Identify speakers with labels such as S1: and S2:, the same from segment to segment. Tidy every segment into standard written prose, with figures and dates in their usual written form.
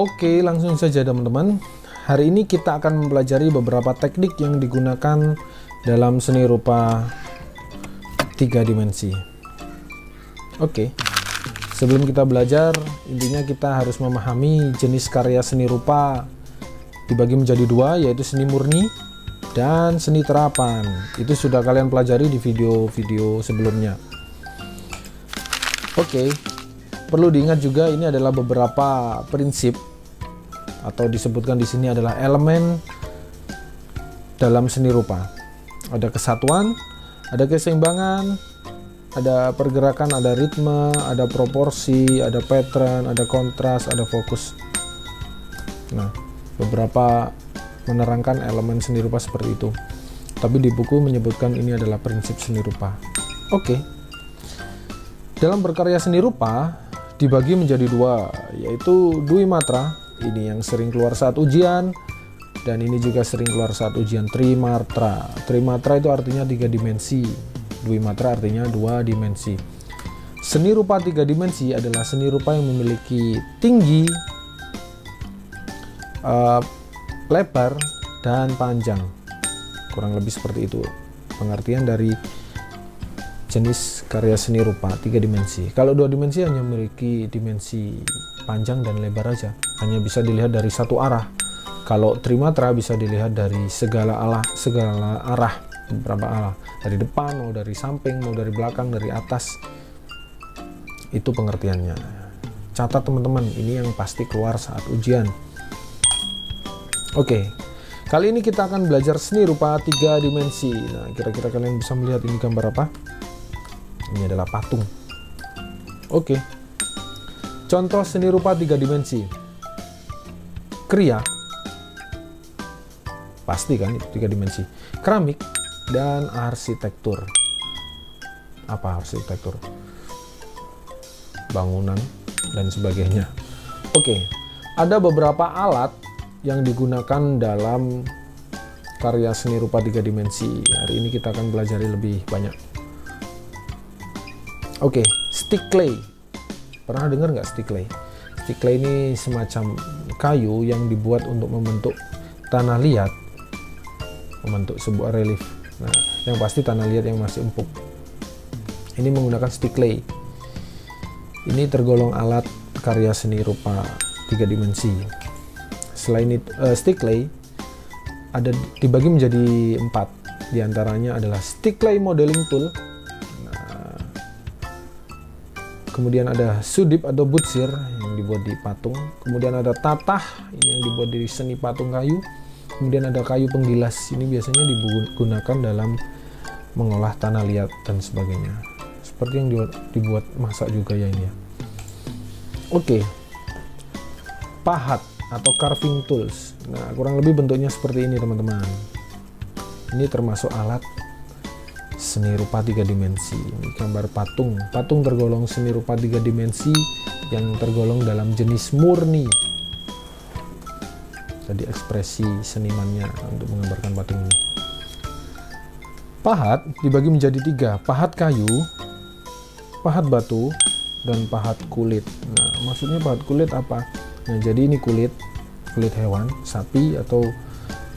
S1: Oke, langsung saja teman-teman. Hari ini kita akan mempelajari beberapa teknik yang digunakan dalam seni rupa 3 dimensi. Oke, sebelum kita belajar, intinya kita harus memahami jenis karya seni rupa dibagi menjadi dua, yaitu seni murni dan seni terapan. Itu sudah kalian pelajari di video-video sebelumnya. Oke, perlu diingat juga ini adalah beberapa prinsip atau disebutkan di sini adalah elemen dalam seni rupa. Ada kesatuan, ada keseimbangan, ada pergerakan, ada ritme, ada proporsi, ada pattern, ada kontras, ada fokus. Nah, beberapa menerangkan elemen seni rupa seperti itu. Tapi di buku menyebutkan ini adalah prinsip seni rupa. Oke. Dalam berkarya seni rupa dibagi menjadi dua, yaitu Dwi Matra, ini yang sering keluar saat ujian, dan ini juga sering keluar saat ujian Trimatra. Trimatra itu artinya 3 dimensi, Dwi Matra artinya 2 dimensi. Seni rupa 3 dimensi adalah seni rupa yang memiliki tinggi, lebar, dan panjang. Kurang lebih seperti itu pengertian dari jenis karya seni rupa 3 dimensi. Kalau 2 dimensi hanya memiliki dimensi panjang dan lebar aja, hanya bisa dilihat dari satu arah. Kalau Trimatra bisa dilihat dari segala arah, beberapa arah, dari depan, mau dari samping, mau dari belakang, dari atas. Itu pengertiannya. Catat teman-teman, ini yang pasti keluar saat ujian. Oke, kali ini kita akan belajar seni rupa 3 dimensi. Nah, kira-kira kalian bisa melihat ini gambar apa? Ini adalah patung. Oke. Contoh seni rupa 3 dimensi. Kriya. Pasti kan itu 3 dimensi. Keramik dan arsitektur. Apa arsitektur? Bangunan dan sebagainya. Oke. Ada beberapa alat yang digunakan dalam karya seni rupa 3 dimensi. Hari ini kita akan belajar lebih banyak. Oke, stick clay. Pernah dengar nggak stick clay? Stick clay ini semacam kayu yang dibuat untuk membentuk tanah liat, membentuk sebuah relief. Nah, yang pasti tanah liat yang masih empuk. Ini menggunakan stick clay. Ini tergolong alat karya seni rupa 3 dimensi. Selain itu, stick clay ada dibagi menjadi 4. Di antaranya adalah stick clay modeling tool. Kemudian ada sudip atau butsir yang dibuat di patung. Kemudian ada tatah, ini yang dibuat dari seni patung kayu. Kemudian ada kayu penggilas, ini biasanya digunakan dalam mengolah tanah liat dan sebagainya. Seperti yang dibuat masak juga ya ini ya. Oke. Pahat atau carving tools. Nah, kurang lebih bentuknya seperti ini teman-teman. Ini termasuk alat seni rupa 3 dimensi. Ini gambar patung. Patung tergolong seni rupa 3 dimensi yang tergolong dalam jenis murni. Jadi ekspresi senimannya untuk menggambarkan patung ini. Pahat dibagi menjadi 3. Pahat kayu, pahat batu, dan pahat kulit. Nah, maksudnya pahat kulit apa? Nah, jadi ini kulit hewan, sapi atau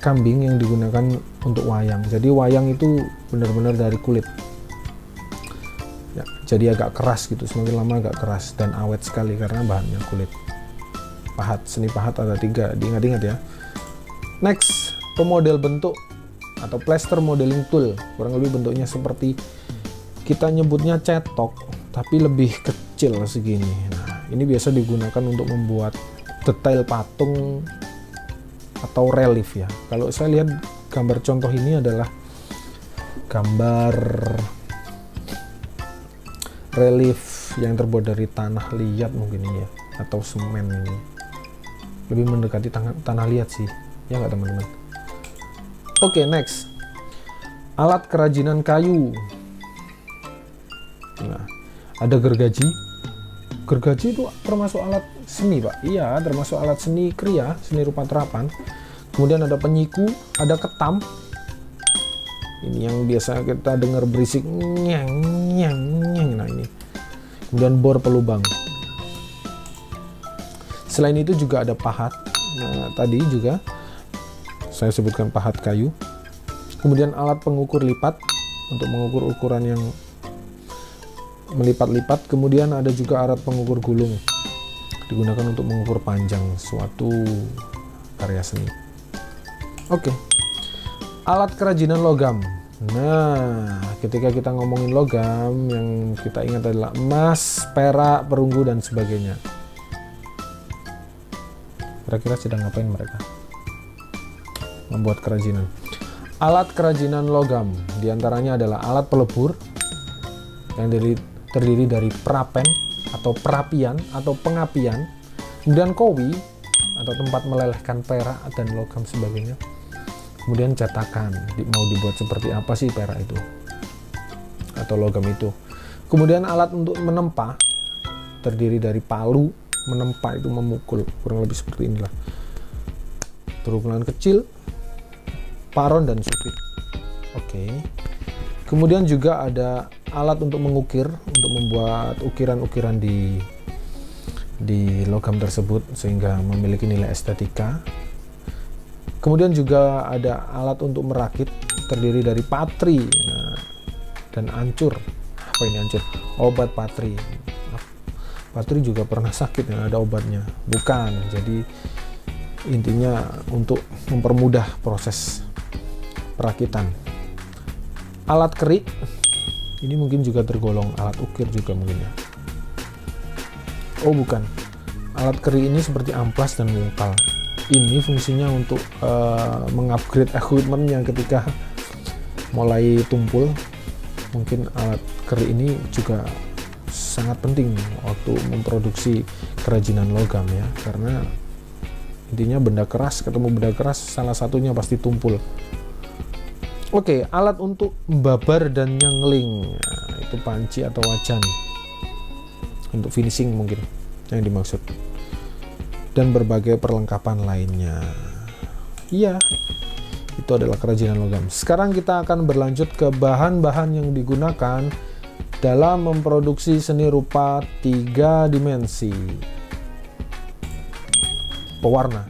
S1: kambing yang digunakan untuk wayang. Jadi wayang itu benar-benar dari kulit ya, jadi agak keras gitu, semakin lama agak keras dan awet sekali karena bahannya kulit. Pahat, seni pahat ada 3, diingat-ingat ya. Next, pemodel bentuk atau plaster modeling tool. Kurang lebih bentuknya seperti, kita nyebutnya cetok tapi lebih kecil segini. Nah, ini biasa digunakan untuk membuat detail patung atau relief ya. Kalau saya lihat gambar contoh ini adalah gambar relief yang terbuat dari tanah liat mungkin ini ya, atau semen ini. Lebih mendekati tanah liat sih, ya nggak teman-teman? Oke, next. Alat kerajinan kayu. Nah, ada gergaji. Gergaji itu termasuk alat seni, Pak. Iya, termasuk alat seni kriya, seni rupa terapan. Kemudian ada penyiku, ada ketam. Ini yang biasa kita dengar berisik nyeng nyeng nyeng. Nah, ini. Kemudian bor pelubang. Selain itu juga ada pahat. Nah, tadi juga saya sebutkan pahat kayu. Kemudian alat pengukur lipat untuk mengukur ukuran yang melipat-lipat. Kemudian ada juga alat pengukur gulung, digunakan untuk mengukur panjang suatu karya seni. Oke. Alat kerajinan logam. Nah, ketika kita ngomongin logam, yang kita ingat adalah emas, perak, perunggu, dan sebagainya. Kira-kira sedang ngapain mereka? Membuat kerajinan. Alat kerajinan logam diantaranya adalah alat pelebur yang terdiri dari perapen atau perapian atau pengapian, kemudian kowi atau tempat melelehkan perak dan logam sebagainya. Kemudian cetakan, mau dibuat seperti apa sih perak itu atau logam itu. Kemudian alat untuk menempa terdiri dari palu, menempa itu memukul, kurang lebih seperti inilah. Berukuran kecil, paron dan supit. Oke. Kemudian juga ada alat untuk mengukir, untuk membuat ukiran-ukiran di logam tersebut sehingga memiliki nilai estetika. Kemudian juga ada alat untuk merakit, terdiri dari patri, nah, dan ancur. Apa ini ancur? Obat patri. Patri juga pernah sakit, ya, ada obatnya. Bukan, jadi intinya untuk mempermudah proses perakitan. Alat kerik, ini mungkin juga tergolong alat ukir juga mungkin ya. Oh bukan, alat kerik ini seperti amplas dan mungkal. Ini fungsinya untuk mengupgrade equipmentnya ketika mulai tumpul. Mungkin alat kerik ini juga sangat penting waktu memproduksi kerajinan logam ya, karena intinya benda keras ketemu benda keras, salah satunya pasti tumpul. Oke, alat untuk babar dan nyangling, nah, itu panci atau wajan untuk finishing mungkin yang dimaksud, dan berbagai perlengkapan lainnya. Iya, itu adalah kerajinan logam. Sekarang kita akan berlanjut ke bahan-bahan yang digunakan dalam memproduksi seni rupa 3 dimensi. Pewarna.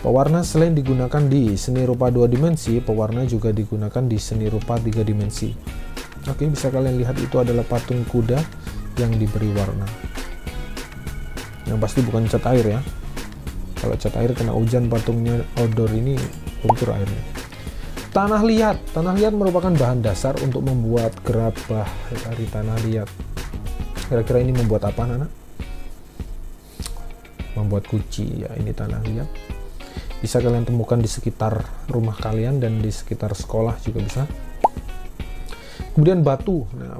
S1: Pewarna selain digunakan di seni rupa 2 dimensi, pewarna juga digunakan di seni rupa 3 dimensi. Oke, bisa kalian lihat itu adalah patung kuda yang diberi warna. Yang pasti bukan cat air ya. Kalau cat air kena hujan patungnya odor, ini luntur airnya. Tanah liat. Tanah liat merupakan bahan dasar untuk membuat gerabah dari tanah liat. Kira-kira ini membuat apa, anak? Membuat kunci ya, ini tanah liat. Bisa kalian temukan di sekitar rumah kalian dan di sekitar sekolah juga bisa. Kemudian batu. Nah,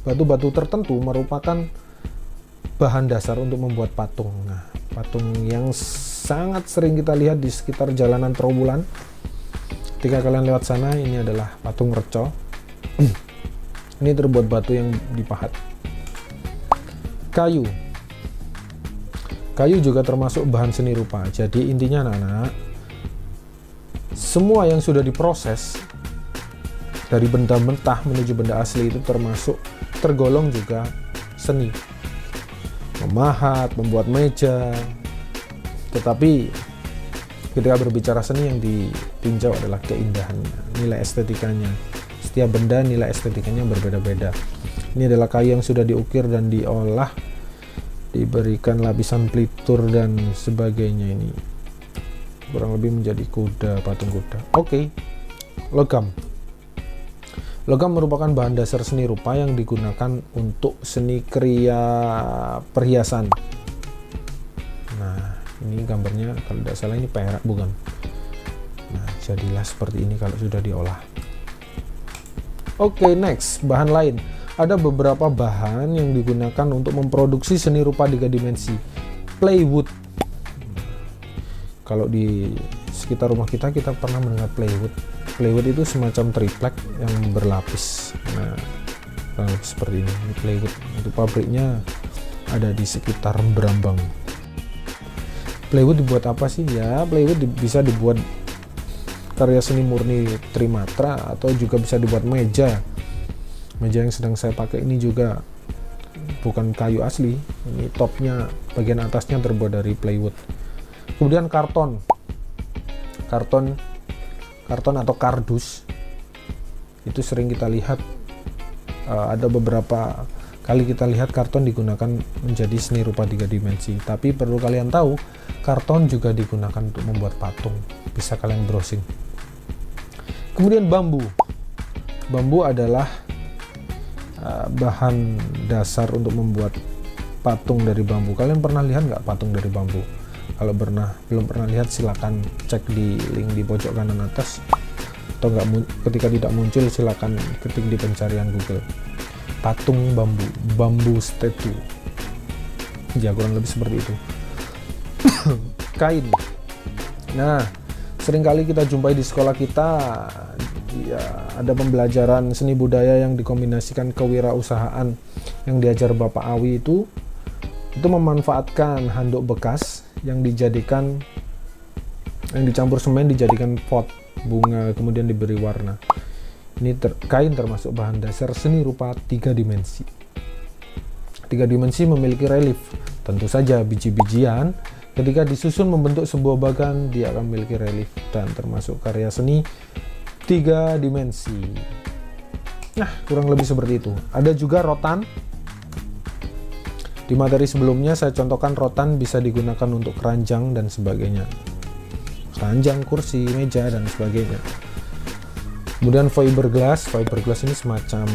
S1: batu-batu tertentu merupakan bahan dasar untuk membuat patung. Nah, patung yang sangat sering kita lihat di sekitar jalanan Trowulan. Ketika kalian lewat sana, ini adalah patung reco. Ini terbuat batu yang dipahat. Kayu. Kayu juga termasuk bahan seni rupa. Jadi intinya anak-anak, semua yang sudah diproses dari benda mentah menuju benda asli itu tergolong juga seni. Memahat, membuat meja. Tetapi ketika berbicara seni, yang ditinjau adalah keindahannya, nilai estetikanya. Setiap benda nilai estetikanya berbeda-beda. Ini adalah kayu yang sudah diukir dan diolah, diberikan lapisan pelitur dan sebagainya. Ini kurang lebih menjadi kuda, patung kuda. Oke. Logam. Logam merupakan bahan dasar seni rupa yang digunakan untuk seni kriya perhiasan. Nah, ini gambarnya kalau tidak salah ini perak, bukan? Nah, jadilah seperti ini kalau sudah diolah. Oke, next, bahan lain. Ada beberapa bahan yang digunakan untuk memproduksi seni rupa 3 dimensi. Plywood. Kalau di sekitar rumah kita pernah mendengar plywood. Plywood itu semacam triplek yang berlapis. Nah, seperti ini. Ini plywood. Itu pabriknya ada di sekitar Brambang. Plywood dibuat apa sih? Ya, plywood bisa dibuat karya seni murni Trimatra, atau juga bisa dibuat meja. Meja yang sedang saya pakai ini juga bukan kayu asli. Ini topnya, bagian atasnya terbuat dari plywood. Kemudian karton atau kardus itu sering kita lihat, ada beberapa kali kita lihat karton digunakan menjadi seni rupa 3 dimensi. Tapi perlu kalian tahu, karton juga digunakan untuk membuat patung. Bisa kalian browsing. Kemudian bambu adalah bahan dasar untuk membuat patung dari bambu. Kalian pernah lihat nggak patung dari bambu? Kalau belum pernah lihat, silakan cek di link di pojok kanan atas, atau ketika tidak muncul silakan ketik di pencarian Google patung bambu statue. Ya, kurang lebih seperti itu. Kain. Nah, seringkali kita jumpai di sekolah kita, ya, ada pembelajaran seni budaya yang dikombinasikan kewirausahaan yang diajar Bapak Awi itu memanfaatkan handuk bekas yang dicampur semen, dijadikan pot bunga, kemudian diberi warna. Ini kain termasuk bahan dasar seni rupa 3 dimensi. 3 dimensi memiliki relief. Tentu saja biji-bijian ketika disusun membentuk sebuah bagan, dia akan memiliki relief dan termasuk karya seni 3 dimensi. Nah, kurang lebih seperti itu. Ada juga rotan. Di materi sebelumnya saya contohkan rotan bisa digunakan untuk keranjang dan sebagainya. Keranjang, kursi, meja, dan sebagainya. Kemudian fiberglass ini semacam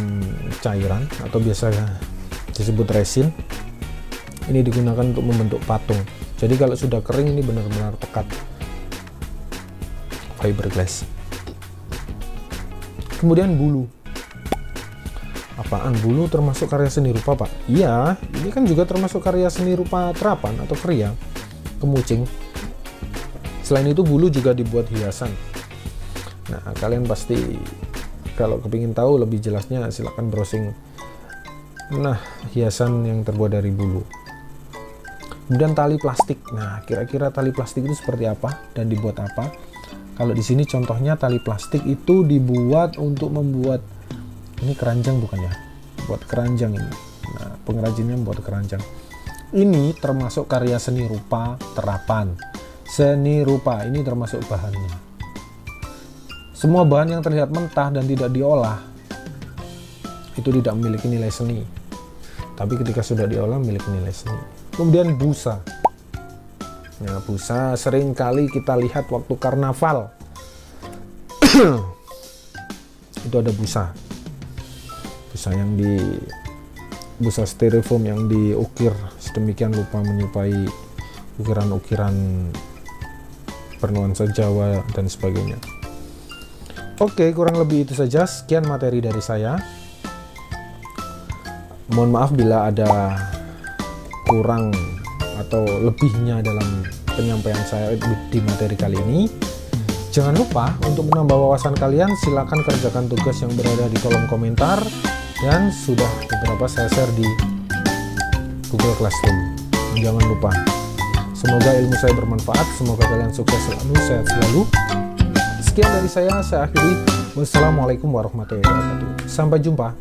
S1: cairan atau biasa disebut resin. Ini digunakan untuk membentuk patung. Jadi kalau sudah kering ini benar-benar pekat. Fiberglass. Kemudian bulu. Apaan bulu termasuk karya seni rupa, Pak? Iya, ini kan juga termasuk karya seni rupa terapan atau kriya, kemucing. Selain itu bulu juga dibuat hiasan. Nah, kalian pasti kalau kepingin tahu lebih jelasnya silahkan browsing. Nah, hiasan yang terbuat dari bulu. Kemudian tali plastik. Nah, kira-kira tali plastik itu seperti apa dan dibuat apa? Kalau di sini contohnya tali plastik itu dibuat untuk membuat, ini keranjang bukan ya? Buat keranjang ini. Nah, pengrajinnya membuat keranjang. Ini termasuk karya seni rupa terapan. Seni rupa ini termasuk bahannya. Semua bahan yang terlihat mentah dan tidak diolah itu tidak memiliki nilai seni. Tapi ketika sudah diolah memiliki nilai seni. Kemudian busa. Nah, busa sering kali kita lihat waktu karnaval. Itu ada busa. Busa styrofoam yang diukir sedemikian rupa menyerupai ukiran-ukiran bernuansa Jawa dan sebagainya. Oke, kurang lebih itu saja. Sekian materi dari saya. Mohon maaf bila ada kurang atau lebihnya dalam penyampaian saya di materi kali ini. Jangan lupa untuk menambah wawasan kalian, silakan kerjakan tugas yang berada di kolom komentar dan sudah beberapa saya share di Google Classroom. Jangan lupa. Semoga ilmu saya bermanfaat, semoga kalian sukses selalu, sehat selalu. Sekian dari saya akhiri. Wassalamualaikum warahmatullahi wabarakatuh. Sampai jumpa.